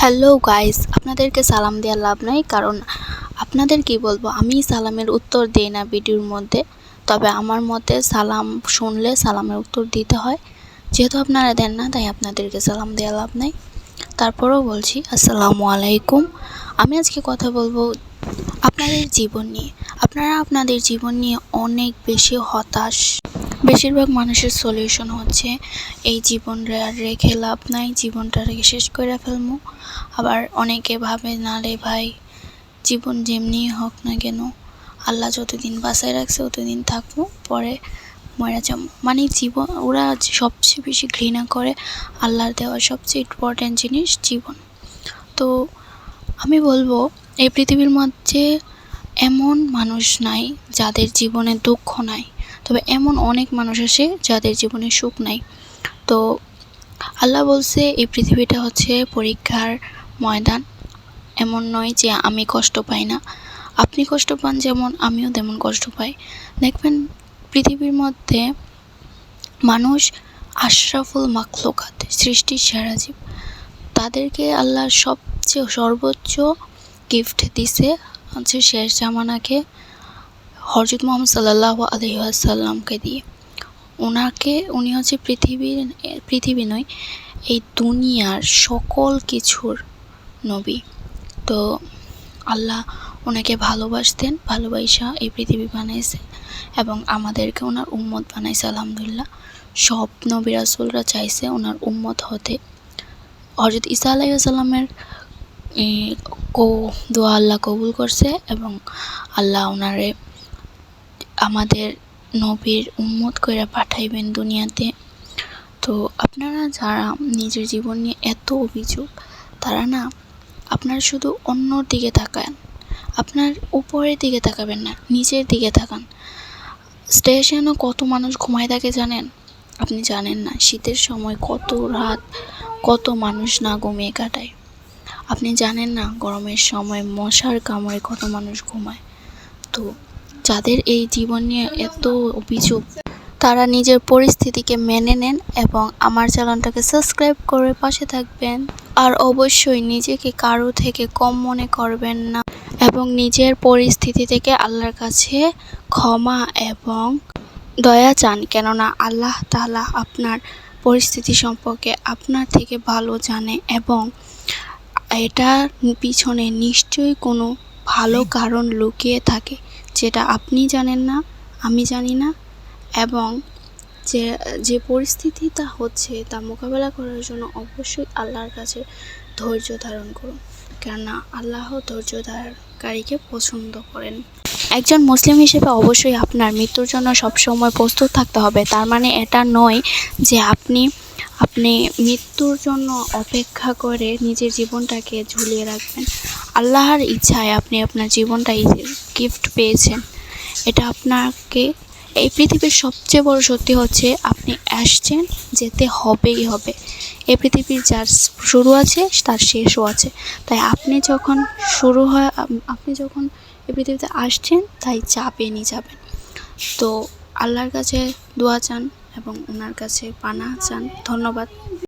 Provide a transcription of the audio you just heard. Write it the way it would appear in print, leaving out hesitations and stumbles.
Hello guys, আপনাদেরকে সালাম দেওয়ার লাভ নাই, কারণ আপনাদের কি বলবো, আমি সালামের উত্তর দিই না ভিডিওর মধ্যে। তবে আমার মতে সালাম শুনলে সালামের উত্তর দিতে হয়। যেহেতু আপনারা দেন না, তাই আপনাদেরকে সালাম দেওয়ার লাভ নাই। তারপরেও বলছি আসসালামু আলাইকুম। আমি আজকে কথা বলবো আপনাদের জীবন নিয়ে। আপনারা আপনাদের জীবন নিয়ে অনেক বেশি হতাশ। বেশিরভাগ মানুষের সলিউশন হচ্ছে এই জীবন আর রেখে লাভ নাই, জীবনটা রেখে শেষ করে ফেলবো। আবার অনেকে ভাবে না রে ভাই, জীবন যেমনি হোক না কেন আল্লাহ যতদিন বাঁচায় রাখছে ততদিন থাকবো, পরে মরে যাবো। মানে জীবন ওরা সবচেয়ে বেশি ঘৃণা করে আল্লাহর দেওয়া সবচেয়ে ইম্পর্ট্যান্ট জিনিস জীবন। তো আমি বলবো এই পৃথিবীর মধ্যে এমন মানুষ নাই যাদের জীবনে দুঃখ নাই, তবে এমন অনেক মানুষ আছে যাদের জীবনে সুখ নাই। তো আল্লাহ বলছে এই পৃথিবীটা হচ্ছে পরীক্ষার ময়দান। এমন নয় যে আমি কষ্ট পাই না, আপনি কষ্ট পান যেমন আমিও তেমন কষ্ট পাই। দেখবেন পৃথিবীর মধ্যে মানুষ আশরাফুল মাখলুকাত, সৃষ্টির সেরা জীব। তাদেরকে আল্লাহ সবচেয়ে সর্বোচ্চ গিফট দিছে হচ্ছে শেষ জামানাকে হযরত মুহাম্মদ সাল্লাল্লাহু আলাইহি ওয়াসাল্লামকে দিয়ে। উনি হচ্ছে পৃথিবী নয়, এই দুনিয়ার সকল কিছুর নবী। তো আল্লাহ ওনাকে ভালোবাসতেন, ভালোবাসা এই পৃথিবী বানাইছে এবং আমাদেরকে ওনার উম্মত বানাইছে। আলহামদুলিল্লাহ, সব নবী রাসূলরা চাইছে ওনার উম্মত হতে। হযরত ঈসা আলাইহিস সালামের দোয়া আল্লাহ কবুল করছে এবং আল্লাহ ওনারে আমাদের নবীর উম্মত করে পাঠাইবেন দুনিয়াতে। তো আপনারা যারা নিজের জীবন নিয়ে এত অভিযোগ, তারা না আপনার শুধু অন্যর দিকে তাকান, আপনার উপরের দিকে তাকাবেন না, নিচের দিকে তাকান। স্টেশনে কত মানুষ ঘুমায় থাকে জানেন? আপনি জানেন না শীতের সময় কত রাত কত মানুষ না ঘুমিয়ে কাটায়। আপনি জানেন না গরমের সময় মশার কামড়ে কত মানুষ ঘুমায়। তো যাদের এই জীবন নিয়ে এত অভিযোগ, তারা নিজের পরিস্থিতিকে মেনে নেন এবং আমার চ্যানেলটাকে সাবস্ক্রাইব করে পাশে থাকবেন। আর অবশ্যই নিজেকে কারো থেকে কম মনে করবেন না এবং নিজের পরিস্থিতি থেকে আল্লাহর কাছে ক্ষমা এবং দয়া চান, কেননা আল্লাহ তাআলা আপনার পরিস্থিতি সম্পর্কে আপনার থেকে ভালো জানে এবং এটার পিছনে নিশ্চয়ই কোনো ভালো কারণ লুকিয়ে থাকে, যেটা আপনি জানেন না, আমি জানি না। এবং যে পরিস্থিতিটা হচ্ছে তা মোকাবেলা করার জন্য অবশ্যই আল্লাহর কাছে ধৈর্য ধারণ করুন, কেননা আল্লাহ ধৈর্য ধারণকারীকে পছন্দ করেন। একজন মুসলিম হিসেবে অবশ্যই আপনার মৃত্যুর জন্য সবসময় প্রস্তুত থাকতে হবে। তার মানে এটা নয় যে আপনি মৃত্যুর জন্য অপেক্ষা করে নিজের জীবনটাকে ঝুলিয়ে রাখবেন। আল্লাহর ইচ্ছায় আপনি আপনার জীবনটা গিফট পেয়েছেন। এটা আপনাকে এই পৃথিবীর সবচেয়ে বড় সত্যি হচ্ছে আপনি আসছেন, যেতে হবেই হবে। এই পৃথিবীর যার শুরু আছে তার শেষও আছে। তাই আপনি যখন এই পৃথিবীতে আসছেন তাই যাবেন। তো আল্লাহর কাছে দোয়া চান এবং ওনার কাছে পানাহ চান। ধন্যবাদ।